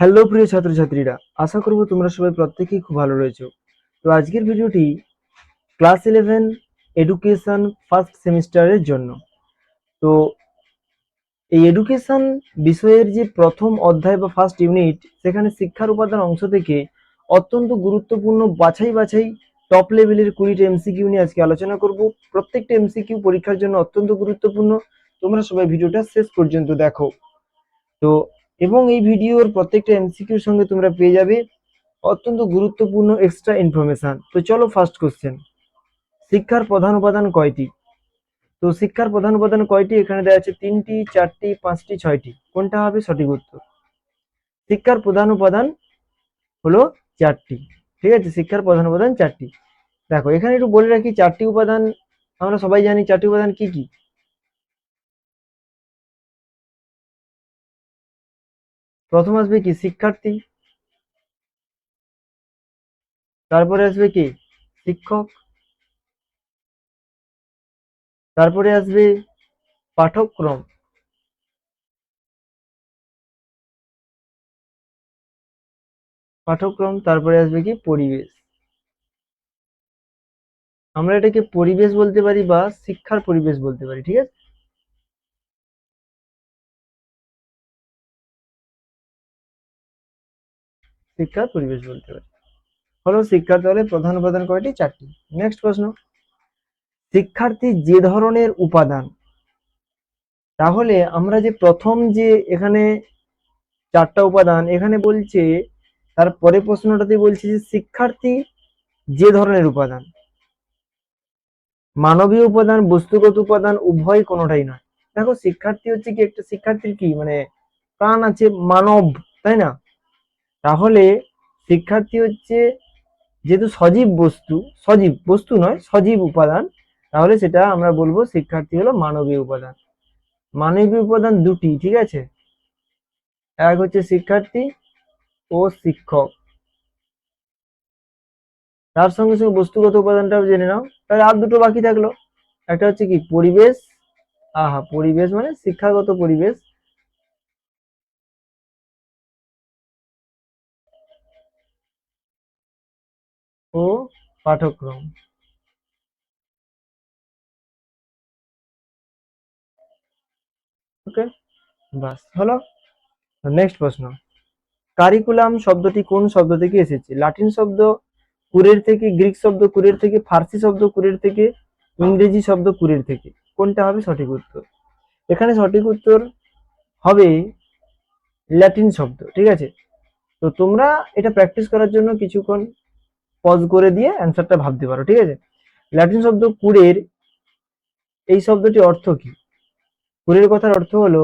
Hello প্রিয় ছাত্রছাত্রীরা, আশা করব তোমরা সবাই প্রত্যেকেই খুব ভালো রয়েছো। তো আজকের ভিডিওটি ক্লাস 11 এডুকেশন ফার্স্ট সেমিস্টারের জন্য। তো এই এডুকেশন বিষয়ের যে প্রথম অধ্যায় বা ফার্স্ট ইউনিট, সেখানে শিক্ষার উপাদান অংশ থেকে অত্যন্ত গুরুত্বপূর্ণ বাছাই টপ লেভেলের 20টা এমসিকিউ নিয়ে আজকে আলোচনা করব। প্রত্যেকটা এমসিকিউ পরীক্ষার জন্য অত্যন্ত গুরুত্বপূর্ণ। তোমরা সবাই ভিডিওটা শেষ পর্যন্ত দেখো। তো এবং এই ভিডিওর প্রত্যেকটা এমসিকিউর সঙ্গে তোমরা পেয়ে যাবে অত্যন্ত গুরুত্বপূর্ণ এক্সট্রা ইনফরমেশন। তো চলো ফার্স্ট কোশ্চেন, শিক্ষার প্রধান উপাদান কয়টি? তো শিক্ষার প্রধান উপাদান কয়টি এখানে দেওয়া আছে 3টি, 4টি, 5টি, 6টি। কোনটা হবে সঠিক উত্তর? শিক্ষার প্রধান উপাদান হলো 4টি। ঠিক আছে, শিক্ষার প্রধান উপাদান 4টি। দেখো এখানে একটু বলে রাখি, 4টি উপাদান আমরা সবাই জানি। 4টি উপাদান কি কি? প্রথম আসবে কি? শিক্ষার্থী। তারপরে আসবে কি? শিক্ষক। তারপরে আসবে পাঠক্রম। তারপরে আসবে কি? পরিবেশ। আমরা এটাকে পরিবেশ বলতে পারি বা শিক্ষার পরিবেশ বলতে পারি। ঠিক আছে, শিক্ষার পরিবেশ বলতে পারি। হলো শিক্ষার তাহলে প্রধান উপাদান কয়টি? 4টি। নেক্সট প্রশ্ন, শিক্ষার্থী যে ধরনের উপাদান। তাহলে আমরা যে প্রথম যে এখানে 4টা উপাদান এখানে বলছে, তারপরে প্রশ্নটাতে বলছে যে শিক্ষার্থী যে ধরনের উপাদান, মানবীয় উপাদান, বস্তুগত উপাদান, উভয় কোনোটাই নয়। দেখো শিক্ষার্থী হচ্ছে কি, একটা শিক্ষার্থীর কি মানে প্রাণ আছে, মানব, তাই না? তাহলে শিক্ষার্থী হচ্ছে যেহেতু সজীব বস্তু, সজীব বস্তু নয়, সজীব উপাদান, তাহলে সেটা আমরা বলবো শিক্ষার্থী হলো মানবীয় উপাদান। মানবীয় উপাদান দুটি, ঠিক আছে, এক হচ্ছে শিক্ষার্থী ও শিক্ষক। তার সঙ্গে সঙ্গে বস্তুগত উপাদানটাও জেনে নাও। তাহলে আর দুটো বাকি থাকলো, একটা হচ্ছে কি? পরিবেশ। পরিবেশ মানে শিক্ষাগত পরিবেশ। ও পাঠক্রম। ওকে, বাস হলো। নেক্সট প্রশ্ন, কারিকুলাম শব্দটি কোন শব্দ থেকে এসেছে? লাতিন শব্দ কুরের থেকে, গ্রিক শব্দ কুরের থেকে, ফার্সি শব্দ কুরের থেকে, ইংরেজি শব্দ কুরের থেকে। কোনটা হবে সঠিক উত্তর? এখানে সঠিক উত্তর হবে ল্যাটিন শব্দ। ঠিক আছে, তো তোমরা এটা প্র্যাকটিস করার জন্য কিছুক্ষণ পজ করে দিয়ে অ্যান্সারটা ভাবতে পারো। ঠিক আছে, ল্যাটিন শব্দ কুরের, এই শব্দটি অর্থ কি? কুরের কথার অর্থ হলো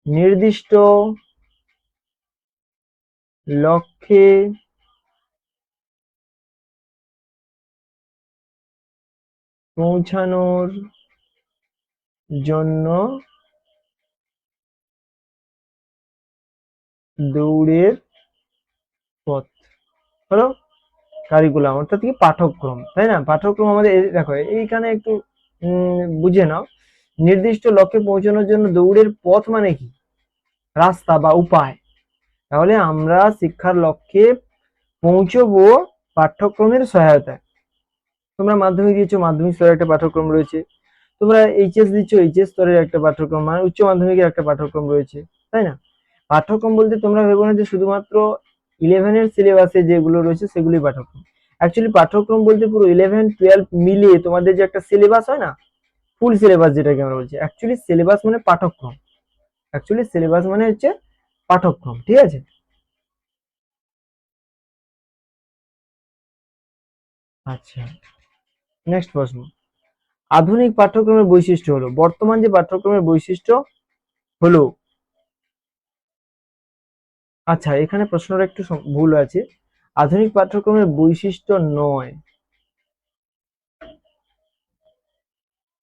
নির্দিষ্ট লক্ষ্যে পৌঁছানোর জন্য দৌড়ের পথ। হলো কারিকুলাম, অর্থাৎ কি? পাঠ্যক্রম, তাই না? পাঠ্যক্রম আমাদের দেখো এইখানে একটু বুঝে নাও, নির্দিষ্ট লক্ষ্যে পৌঁছানোর জন্য দৌড়ের পথ মানে কি? রাস্তা বা উপায়। তাহলে আমরা শিক্ষার লক্ষ্যে পৌঁছবো পাঠ্যক্রমের সহায়তায়। তোমরা মাধ্যমিক দিয়েছো, মাধ্যমিক স্তরের একটা পাঠ্যক্রম রয়েছে। তোমরা এইচএস দিচ্ছ, এইচএস স্তরের একটা পাঠ্যক্রম, মানে উচ্চ মাধ্যমিকের একটা পাঠ্যক্রম রয়েছে, তাই না? পাঠ্যক্রম বলতে তোমরা ভেবো না যে শুধুমাত্র 11-এর সিলেবাসে যেগুলো রয়েছে সেগুলি পাঠ্যক্রম। অ্যাকচুয়ালি পাঠ্যক্রম বলতে পুরো 11-12 মিলিয়ে তোমাদের যে একটা সিলেবাস হয় না, ফুল সিলেবাস যেটাকে আমরা বলছি, অ্যাকচুয়ালি সিলেবাস মানে পাঠ্যক্রম। অ্যাকচুয়ালি সিলেবাস মানে হচ্ছে পাঠ্যক্রম। ঠিক আছে, আচ্ছা। নেক্সট প্রশ্ন, আধুনিক পাঠ্যক্রমের বৈশিষ্ট্য হলো। বর্তমান যে পাঠ্যক্রমের বৈশিষ্ট্য হলো, আচ্ছা এখানে প্রশ্নটা একটু ভুল আছে। আধুনিক পাঠ্যক্রমের বৈশিষ্ট্য নয়,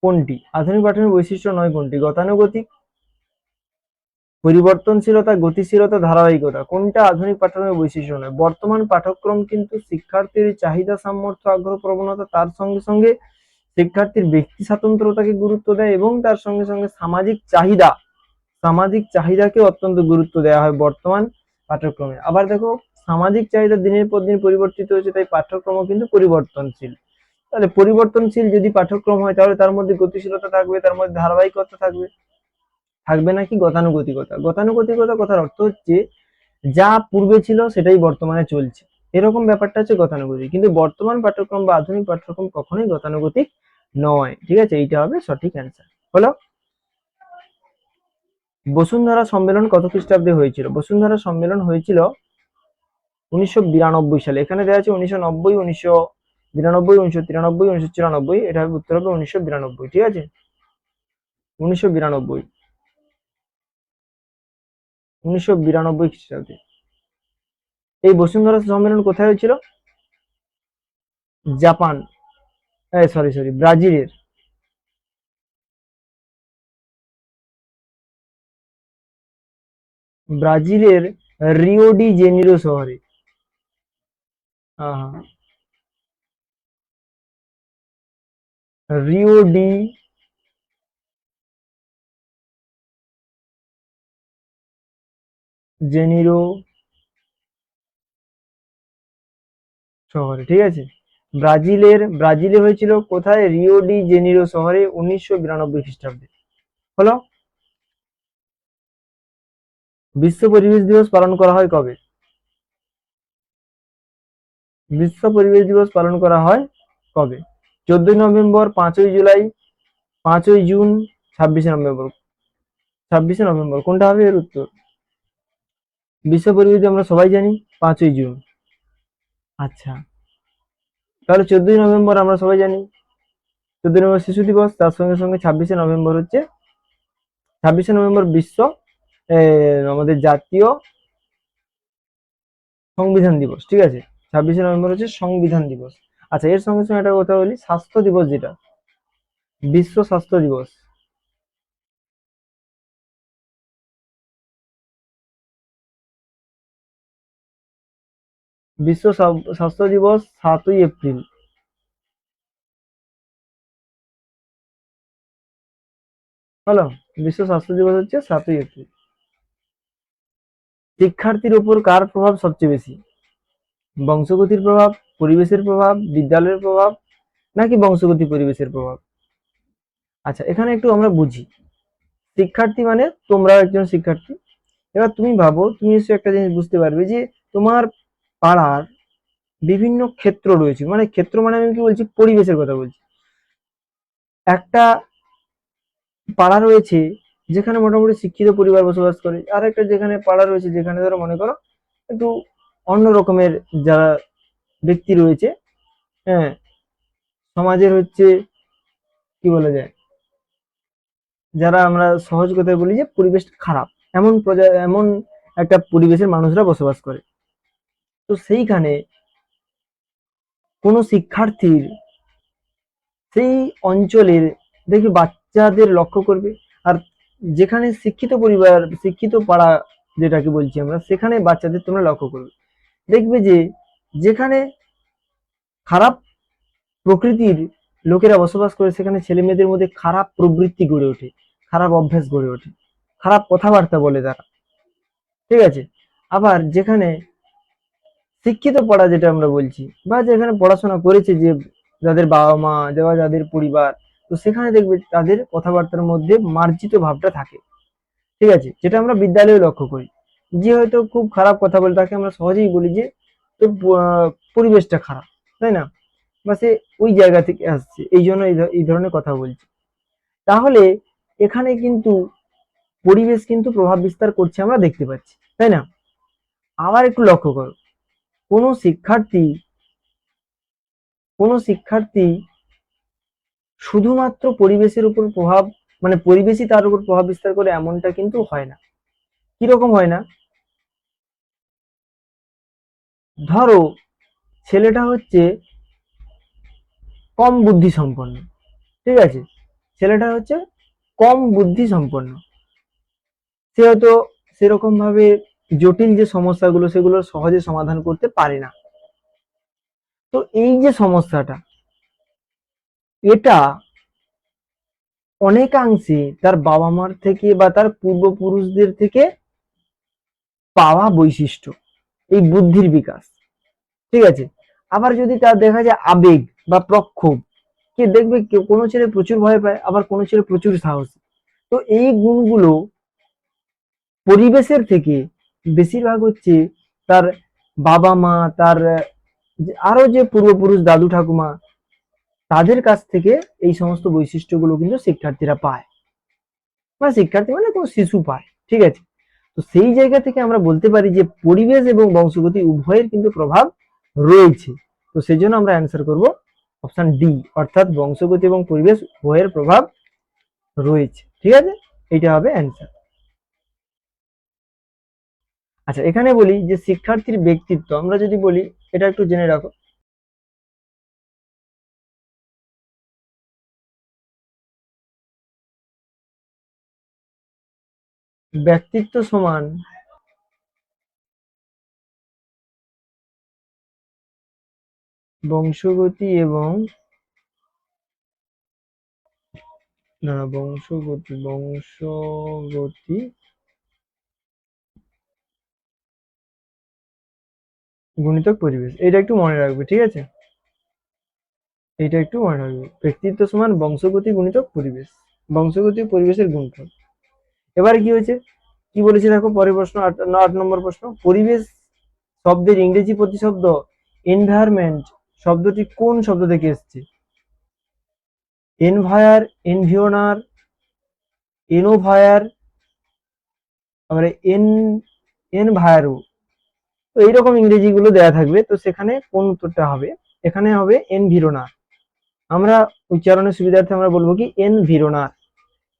কোনটি? আধুনিক পাঠ্যক্রমের বৈশিষ্ট্য নয় কোনটি? গতানুগতিক, পরিবর্তনশীলতা, গতিশীলতা, ধারাবাহিকতা। কোনটা আধুনিক পাঠ্যক্রমের বৈশিষ্ট্য নয়? বর্তমান পাঠ্যক্রম কিন্তু শিক্ষার্থীর চাহিদা, সামর্থ্য, আগ্রহ, প্রবণতা, তার সঙ্গে সঙ্গে শিক্ষার্থীর ব্যক্তি স্বাতন্ত্রতাকে গুরুত্ব দেয় এবং তার সঙ্গে সঙ্গে সামাজিক চাহিদা, সামাজিক চাহিদাকে অত্যন্ত গুরুত্ব দেওয়া হয় বর্তমান পাঠ্যক্রমে। আবার দেখো, সামাজিক চাহিদা দিনের পর দিন পরিবর্তিত হচ্ছে, তাই পাঠ্যক্রমও কিন্তু পরিবর্তনশীল। তাহলে পরিবর্তনশীল যদি পাঠ্যক্রম হয়, তাহলে তার মধ্যে গতিশীলতা থাকবে, তার মধ্যে ধারাবাহিকতা থাকবে, থাকবে নাকি গতানুগতিকতা। গতানুগতিকতা কথার অর্থ হচ্ছে যা পূর্বে ছিল সেটাই বর্তমানে চলছে, এরকম ব্যাপারটা হচ্ছে গতানুগতিক। কিন্তু বর্তমান পাঠ্যক্রম বা আধুনিক পাঠ্যক্রম কখনোই গতানুগতিক নয়। ঠিক আছে, এইটা হবে সঠিক অ্যান্সার। হলো, বসুন্ধরা সম্মেলন কত খ্রিস্টাব্দে হয়েছিল? বসুন্ধরা সম্মেলন হয়েছিল 1992 সালে। এখানে দেওয়া আছে 1990, 1992, 1993, 1994। এটা হবে উত্তর হবে 1992। ঠিক আছে, 1992, 1992 খ্রিস্টাব্দে। এই বসুন্ধরা সম্মেলন কোথায় হয়েছিল? জাপান, সরি ব্রাজিলের, ব্রাজিলের রিও ডি জেনিরো শহরে। হ্যাঁ, রিও ডি জেনিরো শহরে। ঠিক আছে, ব্রাজিলে হয়েছিল কোথায়? রিও ডি জেনিরো শহরে 1992 খ্রিস্টাব্দে। হলো, বিশ্ব পরিবেশ দিবস পালন করা হয় কবে? বিশ্ব পরিবেশ দিবস পালন করা হয় কবে? 14ই নভেম্বর, 5ই জুলাই, 5ই জুন, 26শে নভেম্বর। 26শে নভেম্বর কোনটা হবে এর উত্তর? বিশ্ব পরিবেশ দিবস আমরা সবাই জানি 5ই জুন। আচ্ছা, তাহলে 14ই নভেম্বর আমরা সবাই জানি 14ই নভেম্বর শিশু দিবস, তার সঙ্গে সঙ্গে 26শে নভেম্বর হচ্ছে 26শে নভেম্বর বিশ্ব আমাদের জাতীয় সংবিধান দিবস। ঠিক আছে, 26শে নভেম্বর হচ্ছে সংবিধান দিবস। আচ্ছা, এর সঙ্গে সঙ্গে একটা কথা বলি, স্বাস্থ্য দিবস যেটা, বিশ্ব স্বাস্থ্য দিবস, বিশ্ব স্বাস্থ্য দিবস 7ই এপ্রিল। হলো, বিশ্ব স্বাস্থ্য দিবস হচ্ছে 7ই এপ্রিল। শিক্ষার্থীর উপর কার প্রভাব সবচেয়ে বেশি? বংশগতির প্রভাব, পরিবেশের প্রভাব, বিদ্যালয়ের প্রভাব, নাকি বংশগতি পরিবেশের প্রভাব? আচ্ছা, এখানে একটু আমরা বুঝি। শিক্ষার্থী মানে তোমরা একজন শিক্ষার্থী। এবার তুমি ভাবো, তুমি নিশ্চয়ই একটা জিনিস বুঝতে পারবে যে তোমার পাড়ার বিভিন্ন ক্ষেত্র রয়েছে। মানে ক্ষেত্র মানে আমি কি বলছি? পরিবেশের কথা বলছি। একটা পাড়া রয়েছে যেখানে মোটামুটি শিক্ষিত পরিবার বসবাস করে, আর একটা যেখানে পাড়া রয়েছে যেখানে ধরো মনে করো একটু অন্য রকমের যারা ব্যক্তি রয়েছে, হ্যাঁ, সমাজের হচ্ছে কি বলা যায়, যারা আমরা সহজ কথায় বলি যে পরিবেশটা খারাপ, এমন একটা পরিবেশের মানুষরা বসবাস করে। তো সেইখানে কোনো শিক্ষার্থীর সেই অঞ্চলের দেখবে বাচ্চাদের লক্ষ্য করবে। আর যেখানে শিক্ষিত পরিবার, শিক্ষিত পাড়া যেটাকে বলছি আমরা, সেখানে বাচ্চাদের তোমরা লক্ষ্য করবে, দেখবে যে যেখানে খারাপ প্রকৃতির লোকেরা বসবাস করে সেখানে ছেলে মেয়েদের মধ্যে খারাপ প্রবৃত্তি গড়ে ওঠে, খারাপ অভ্যাস গড়ে ওঠে, খারাপ কথাবার্তা বলে তারা। ঠিক আছে, আবার যেখানে শিক্ষিত পড়া যেটা আমরা বলছি, বা যেখানে পড়াশোনা করেছে যে যাদের বাবা মা, যাদের পরিবার, তো সেখানে দেখবে তাদের কথাবার্তার মধ্যে মার্জিত ভাবটা থাকে। ঠিক আছে, যেটা আমরা বিদ্যালয়ে লক্ষ্য করি। যে হয়তো খুব খারাপ কথা বলে তাকে আমরা সহজেই বলি যে তোর পরিবেশটা খারাপ, তাই না? বা সে ওই জায়গা থেকে আসছে, এই জন্য এই ধরনের কথা বলছে। তাহলে এখানে কিন্তু পরিবেশ কিন্তু প্রভাব বিস্তার করছে আমরা দেখতে পাচ্ছি, তাই না? আবার একটু লক্ষ্য করো, কোনো শিক্ষার্থী কোনো শিক্ষার্থী শুধুমাত্র পরিবেশের উপর প্রভাব, মানে পরিবেশই তার উপর প্রভাব বিস্তার করে এমনটা কিন্তু হয় না। কিরকম হয় না? ধরো ছেলেটা হচ্ছে কম বুদ্ধি সম্পন্ন, ঠিক আছে, ছেলেটা হচ্ছে কম বুদ্ধি সম্পন্ন, সে হয়তো সেরকম ভাবে জটিল যে সমস্যাগুলো সেগুলো সহজে সমাধান করতে পারে না। তো এই যে সমস্যাটা, এটা অনেকাংশে তার বাবা মার থেকে বা তার পূর্বপুরুষদের থেকে পাওয়া বৈশিষ্ট্য, এই বুদ্ধির বিকাশ। ঠিক আছে। আবার যদি তার দেখা যায় আবেগ বা প্রক্ষোভ, কে দেখবে কেউ কোনো ছেলে প্রচুর ভয় পায়, আবার কোনো ছেলে প্রচুর সাহসী। তো এই গুণগুলো পরিবেশের থেকে বেশিরভাগ হচ্ছে তার বাবা মা, তার আরো যে পূর্বপুরুষ দাদু ঠাকুমা, তাদের কাছ থেকে এই সমস্ত বৈশিষ্ট্যগুলো কিন্তু শিক্ষার্থীরা পায়, বা শিক্ষার্থী মানে কোনো শিশু পায়। ঠিক আছে। তো সেই জায়গা থেকে আমরা বলতে পারি যে পরিবেশ এবং বংশগতি উভয়ের কিন্তু প্রভাব রয়েছে। তো সেই জন্য আমরা অ্যান্সার করব অপশন ডি, অর্থাৎ বংশগতি এবং পরিবেশ উভয়ের প্রভাব রয়েছে। ঠিক আছে, এটা হবে অ্যান্সার। আচ্ছা, এখানে বলি যে শিক্ষার্থীর ব্যক্তিত্ব আমরা যদি বলি, এটা একটু জেনে রাখো। ব্যক্তিত্ব সমান বংশগতি এবং বংশগতি গুণিতক পরিবেশ, এটা একটু মনে রাখবে। ঠিক আছে, এটা একটু মনে রাখবে, ব্যক্তিত্ব সমান বংশগতি গুণিতক পরিবেশ, বংশগতি পরিবেশের গুণফল। এবারে কি হয়েছে, কি বলেছে দেখো, পরের প্রশ্ন 8 নম্বর প্রশ্ন, পরিবেশ শব্দের ইংরেজি প্রতিশব্দ এনভায়রনমেন্ট শব্দটি কোন শব্দ থেকে এসেছে? এনভায়ার, এনভিওনার, এনোভায়ার, তারপরে এনভায়ারো। তো এইরকম ইংরেজি গুলো দেওয়া থাকবে, তো সেখানে কোন উত্তরটা হবে? এখানে হবে এনভিরোনার। আমরা উচ্চারণের সুবিধার্থে আমরা বলবো কি এনভিরোনার।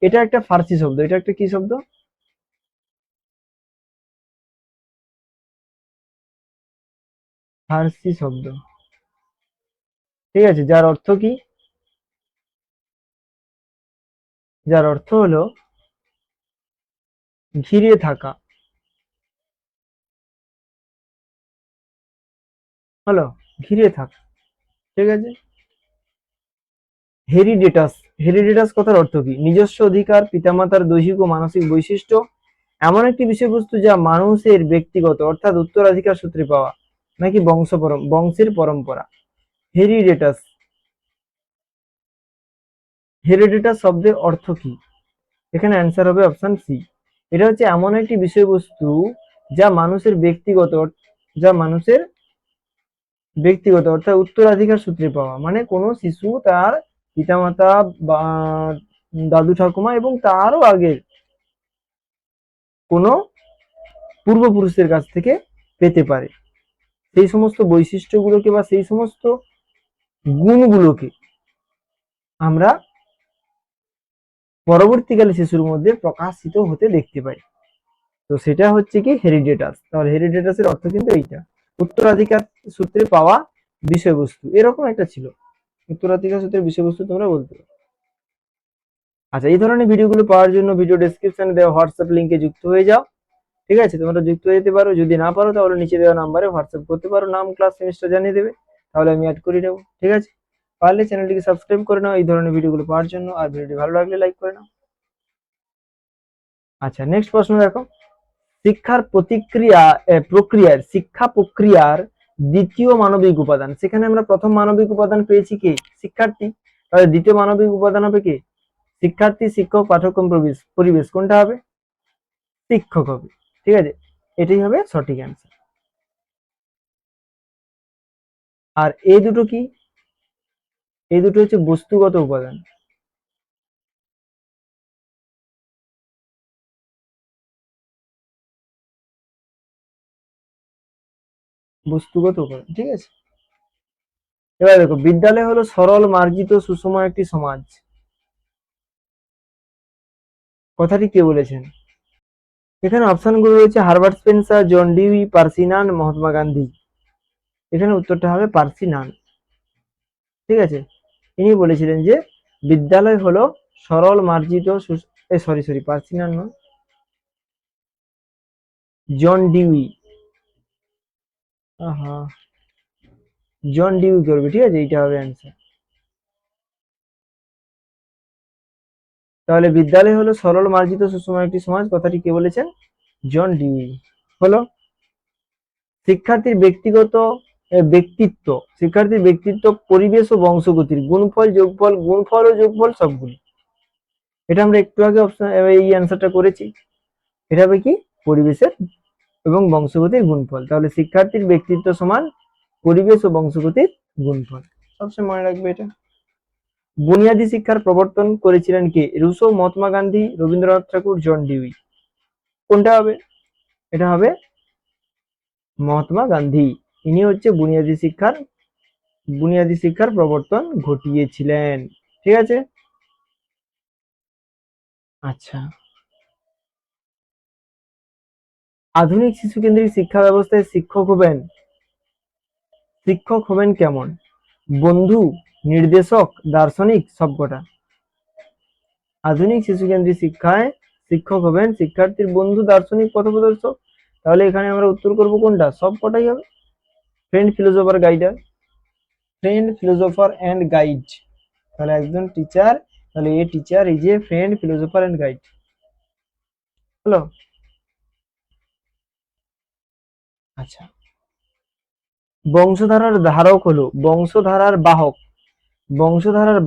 এটা একটা ফার্সি শব্দ, এটা একটা কি শব্দ? ফার্সি শব্দ। ঠিক আছে, যার অর্থ কি? যার অর্থ হলো ঘিরে থাকা। হলো ঘিরে থাকা। ঠিক আছে। হেরিডেটাস, হেরিডেটাস কথার অর্থ কি? নিজস্ব অধিকার, পিতামাতার দৈহিক ও মানসিক বৈশিষ্ট্য, এমন একটি বিষয়বস্তু যা মানুষের ব্যক্তিগত অর্থাৎ উত্তরাধিকার সূত্রে পাওয়া, নাকি বংশের পরম্পরা। হেরিডেটাস, হেরিডেটাস শব্দের অর্থ কি? এখানে অ্যান্সার হবে অপশন সি। এটা হচ্ছে এমন একটি বিষয়বস্তু যা মানুষের ব্যক্তিগত, যা মানুষের ব্যক্তিগত অর্থাৎ উত্তরাধিকার সূত্রে পাওয়া, মানে কোনো শিশু তার পিতামাতা বা দাদু ঠাকুমা এবং তারও আগের কোনো পূর্বপুরুষের কাছ থেকে পেতে পারে। সেই সমস্ত বৈশিষ্ট্যগুলোকে বা সেই সমস্ত গুণগুলোকে আমরা পরবর্তীকালে শিশুর মধ্যে প্রকাশিত হতে দেখতে পাই। তো সেটা হচ্ছে কি হেরিডেটাস। তাহলে হেরিডেটাসের অর্থ কিন্তু এইটা, উত্তরাধিকার সূত্রে পাওয়া বিষয়বস্তু, এরকম একটা ছিল উত্তরাধিকার সূত্রের বিষয়বস্তু তোমরা বলতে পারো। আচ্ছা, এই ধরনের ভিডিওগুলো পাওয়ার জন্য ভিডিও ডেসক্রিপশনে দেওয়া হোয়াটসঅ্যাপ লিংকে যুক্ত হয়ে যাও। ঠিক আছে, তোমরা যুক্ত হয়ে যেতে পারো। যদি না পারো তাহলে নিচে দেওয়া নাম্বারে হোয়াটসঅ্যাপ করতে পারো, নাম, ক্লাস, সেমিস্টার জানিয়ে দেবে, তাহলে আমি অ্যাড করে দেবো। ঠিক আছে, পারলে চ্যানেলটিকে সাবস্ক্রাইব করে নাও এই ধরনের ভিডিওগুলো পাওয়ার জন্য, আর ভিডিওটি ভালো লাগলে লাইক করে নাও। আচ্ছা, নেক্সট প্রশ্ন দেখো, শিক্ষার প্রক্রিয়ার শিক্ষা প্রক্রিয়ার দ্বিতীয় মানবিক উপাদান, সেখানে আমরা প্রথম মানবিক উপাদান পেয়েছি কে? শিক্ষার্থী। তাহলে দ্বিতীয় মানবিক উপাদান হবে কে? শিক্ষার্থী, শিক্ষক, পাঠ্যক্রম, পরিবেশ। কোনটা হবে? শিক্ষক হবে। ঠিক আছে, এটাই হবে সঠিক অ্যান্সার। আর এই দুটো কি? এই দুটো হচ্ছে বস্তুগত উপাদান। বস্তুগত উপাদান। ঠিক আছে, এবার দেখো, বিদ্যালয় হলো সরল, মার্জিত, সুষম একটি সমাজ, কথাটি কে বলেছেন? এখানে অপশনগুলো রয়েছে Herbert Spencer, John Dewey, Percy Nunn, Mahatma Gandhi. এখানে উত্তরটা হবে পার্সি নান। ঠিক আছে, ইনি বলেছিলেন যে বিদ্যালয় হলো সরল, মার্জিত, সরি পার্সি নান নয়, জন ডিউই। আহা, জন ডিউই করবে। ঠিক আছে, এইটা হবে অ্যান্সার। তাহলে বিদ্যালয় হলো সরল মার্জিত সুষম একটি সমাজ, কথাটি কে বলেছেন? John Dewey. হলো শিক্ষার্থীর ব্যক্তিত্ব পরিবেশ ও বংশগতির গুণফল যোগফল, গুণফল ও যোগফল সবগুলি। এটা আমরা একটু আগে অপশন এই অ্যান্সারটা করেছি। এটা হবে কি? পরিবেশের এবং বংশগতির গুণফল। তাহলে শিক্ষার্থীর ব্যক্তিত্ব সমান পরিবেশ ও বংশগতির গুণফল। সবসময় মনে রাখবে এটা। বুনিয়াদী শিক্ষার প্রবর্তন করেছিলেন কে? রুসো, মহাত্মা গান্ধী, রবীন্দ্রনাথ ঠাকুর, জন ডিউই। কোনটা হবে? এটা হবে মহাত্মা গান্ধী। ইনি হচ্ছে বুনিয়াদী শিক্ষার প্রবর্তন ঘটিয়েছিলেন। ঠিক আছে। আচ্ছা, আধুনিক শিশু কেন্দ্রিক শিক্ষা ব্যবস্থায় শিক্ষক হবেন কেমন? বন্ধু, নির্দেশক, দার্শনিক, সবকটা। আধুনিক শিশু কেন্দ্রিক শিক্ষায় শিক্ষক হবেন শিক্ষার্থীর বন্ধু, দার্শনিক, পথপ্রদর্শক। তাহলে এখানে আমরা উত্তর করব কোনটা? সবকটাই হবে। Friend philosopher and guide. তাহলে একজন টিচার, তাহলে a teacher is a friend philosopher and guide. হলো। আচ্ছা, বংশধারার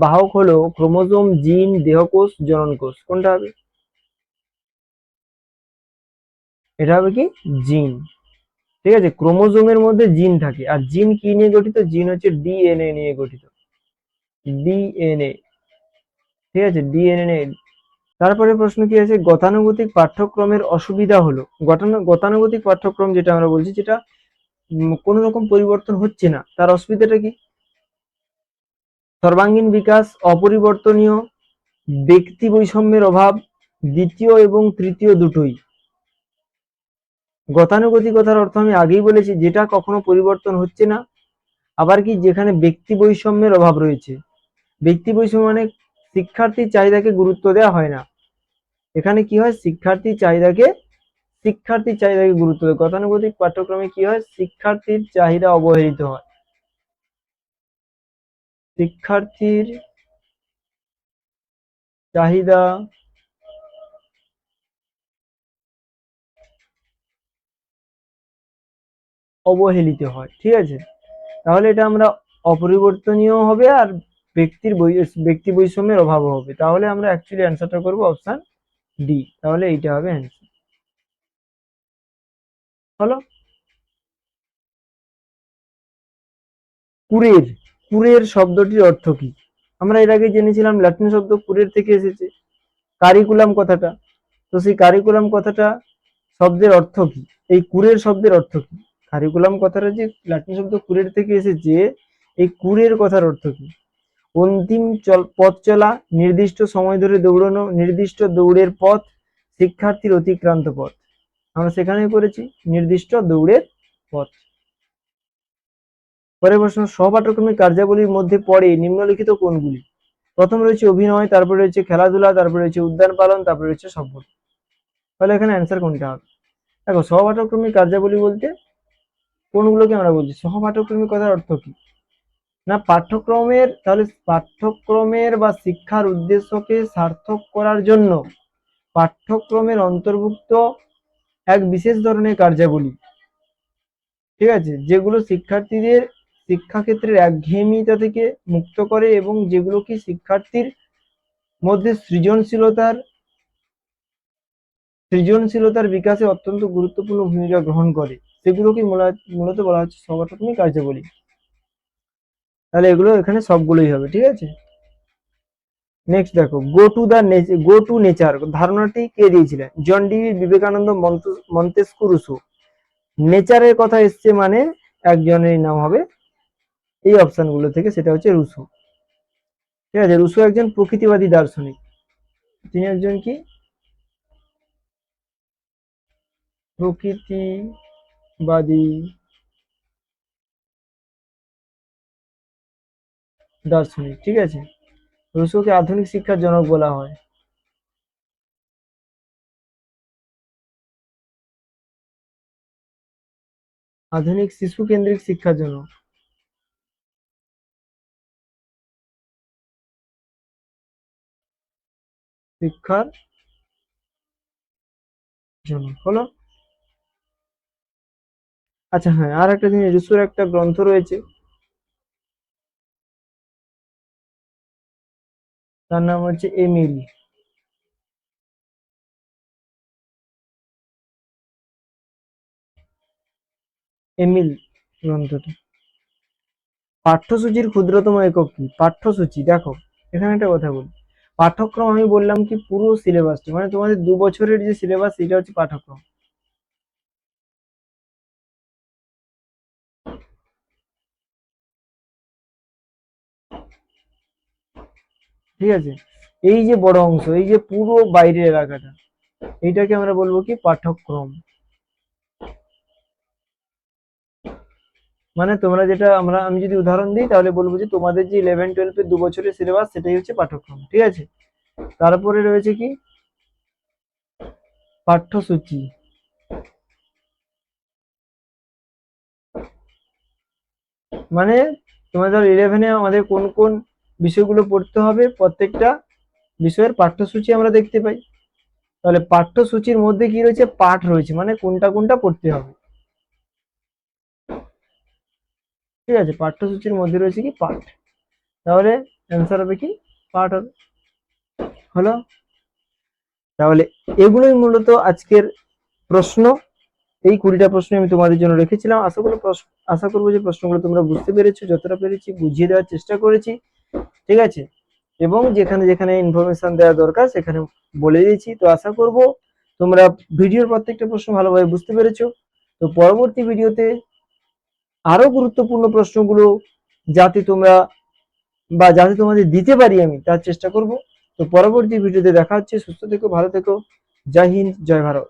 বাহক হলো ক্রোমোজোম, জিন, দেহকোষ, জননকোষ। কোনটা হবে? এটা হবে কি? জিন। ঠিক আছে, ক্রোমোজোমের মধ্যে জিন থাকে। আর জিন কি নিয়ে গঠিত? জিন হচ্ছে ডিএনএ নিয়ে গঠিত। ডিএনএ। ঠিক আছে, ডিএনএ। তারপরে প্রশ্ন কি আছে? গতানুগতিক পাঠ্যক্রমের অসুবিধা হলো, গতানুগতিক পাঠ্যক্রম যেটা আমরা বলছি, যেটা কোনো রকম পরিবর্তন হচ্ছে না, তার অসুবিধাটা কি? সর্বাঙ্গীন বিকাশ, অপরিবর্তনীয়, ব্যক্তি বৈষম্যের অভাব, দ্বিতীয় এবং তৃতীয় দুটোই। গতানুগতিকতার অর্থ আমি আগেই বলেছি, যেটা কখনো পরিবর্তন হচ্ছে না। আবার কি? যেখানে ব্যক্তি বৈষম্যের অভাব রয়েছে। ব্যক্তি বৈষম্য মানে শিক্ষার্থীর চাহিদাকে গুরুত্ব দেওয়া হয় না। এখানে কি হয়? শিক্ষার্থীর চাহিদাকে গুরুত্ব দেয়। গতানুগতিক পাঠ্যক্রমে কি হয়? শিক্ষার্থীর চাহিদা অবহেলিত হয়। শিক্ষার্থীর চাহিদা অবহেলিত হয়। ঠিক আছে, তাহলে এটা আমরা অপরিবর্তনীয় হবে, আর ব্যক্তি বৈষম্যের অভাব হবে। তাহলে আমরা অ্যাকচুয়ালি অ্যান্সারটা করবো অপশন ডি। তাহলে এইটা হবে অ্যান্সার। হলো। কুরের কুরের শব্দটির অর্থ কি? আমরা এর আগে জেনেছিলাম ল্যাটিন শব্দ কুরের থেকে এসেছে। কারিকুলাম কথাটা, তো সেই কারিকুলাম কথাটা শব্দের অর্থ কি? এই কুরের শব্দের অর্থ কি? কারিকুলাম কথাটা যে ল্যাটিন শব্দ কুরের থেকে এসেছে, এই কুরের কথার অর্থ কি? অন্তিম পথ চলা, নির্দিষ্ট সময় ধরে দৌড়ানো, নির্দিষ্ট দৌড়ের পথ, শিক্ষার্থীর অতিক্রান্ত পথ। আমরা সেখানেই করেছি নির্দিষ্ট দৌড়ের পথ। পরের প্রশ্ন, সহপাঠক্রমিক কার্যাবলীর মধ্যে পড়ে নিম্নলিখিত কোনগুলি? প্রথম রয়েছে অভিনয়, তারপরে রয়েছে খেলাধুলা, তারপরে রয়েছে উদ্যান পালন, তারপরে রয়েছে সফর। তাহলে এখানে অ্যান্সার কোনটা হবে? দেখো, সহপাঠক্রমিক কার্যাবলী বলতে কোনগুলোকে আমরা বলছি? সহপাঠক্রমিক কথার অর্থ কি? না পাঠ্যক্রমের, তাহলে পাঠ্যক্রমের বা শিক্ষার উদ্দেশ্যকে সার্থক করার জন্য পাঠ্যক্রমের অন্তর্ভুক্ত এক বিশেষ ধরনের কার্যাবলী। ঠিক আছে, যেগুলো শিক্ষার্থীদের শিক্ষাক্ষেত্রের একঘেয়েমিতা থেকে মুক্ত করে এবং যেগুলো কি শিক্ষার্থীর মধ্যে সৃজনশীলতার বিকাশে অত্যন্ত গুরুত্বপূর্ণ ভূমিকা গ্রহণ করে, সেগুলোকে মূলত বলা হচ্ছে সহপাঠক্রমিক কার্যাবলী। তাহলে এগুলো এখানে সবগুলোই হবে। ঠিক আছে, নেক্সট দেখো, গো টু নেচার ধারণাটি কে দিয়েছিলেন? John Dewey, Vivekananda, Montesquieu, Rousseau. নেচারের কথা এসছে মানে একজনের নাম হবে এই অপশনগুলো থেকে, সেটা হচ্ছে রুসো। ঠিক আছে, রুসো একজন প্রকৃতিবাদী দার্শনিক। তিনি একজন কি? প্রকৃতিবাদী দার্শনিক। ঠিক আছে, রুসোকে আধুনিক শিক্ষার জনক বলা হয়। আধুনিক শিশু কেন্দ্রিক শিক্ষার জনক। শিক্ষার জন্য হলো। আচ্ছা হ্যাঁ, আর একটা জিনিস, রুসোর একটা গ্রন্থ রয়েছে, তার নাম হচ্ছে এমিল। এমিল গ্রন্থটা। পাঠ্যসূচির ক্ষুদ্রতম একক কি? পাঠ্যসূচি, দেখো এখানে একটা কথা বলি, পাঠ্যক্রম আমি বললাম কি পুরো সিলেবাসটা, মানে তোমাদের 2 বছরের যে সিলেবাস সেটা হচ্ছে পাঠ্যক্রম। ঠিক আছে, এই যে বড় অংশ, এই যে পুরো বাইরের এলাকাটা, এইটাকে আমরা বলবো কি পাঠ্যক্রম। মানে তোমরা যেটা আমি যদি উদাহরণ দিই তাহলে বলবো যে তোমাদের যে 11-12 2 বছরের সিলেবাস সেটাই হচ্ছে পাঠ্যক্রম, ঠিক আছে। তারপরে রয়েছে কি পাঠ্যসূচি। মানে তোমাদের 11-এ আমাদের কোন কোন বিষয়গুলো পড়তে হবে, প্রত্যেকটা বিষয়ের পাঠ্যসূচি আমরা দেখতে পাই। তাহলে পাঠ্যসূচির মধ্যে কি রয়েছে, পাঠ রয়েছে, মানে কোনটা কোনটা পড়তে হবে। ঠিক আছে, পাঠ্যসূচির মধ্যে রয়েছে কি পাঠ, তাহলে অ্যান্সার হবে কি পাঠ হবে। হলো। তাহলে এগুলোই মূলত আজকের প্রশ্ন। এই 20টা প্রশ্ন আমি তোমাদের জন্য রেখেছিলাম। আশা করবো যে প্রশ্নগুলো তোমরা বুঝতে পেরেছো, যতটা পেরেছি বুঝিয়ে দেওয়ার চেষ্টা করেছি, ঠিক আছে। এবং যেখানে যেখানে ইনফরমেশন দেওয়া দরকার সেখানে বলে দিয়েছি। তো আশা করব তোমরা ভিডিওর প্রত্যেকটা প্রশ্ন ভালোভাবে বুঝতে পেরেছো। তো পরবর্তী ভিডিওতে আরো গুরুত্বপূর্ণ প্রশ্নগুলো যাতে তোমরা যাতে তোমাদের দিতে পারি আমি তার চেষ্টা করব। তো পরবর্তী ভিডিওতে দেখা হচ্ছে। সুস্থ থেকো, ভালো থেকো। জয় হিন্দ, জয় ভারত।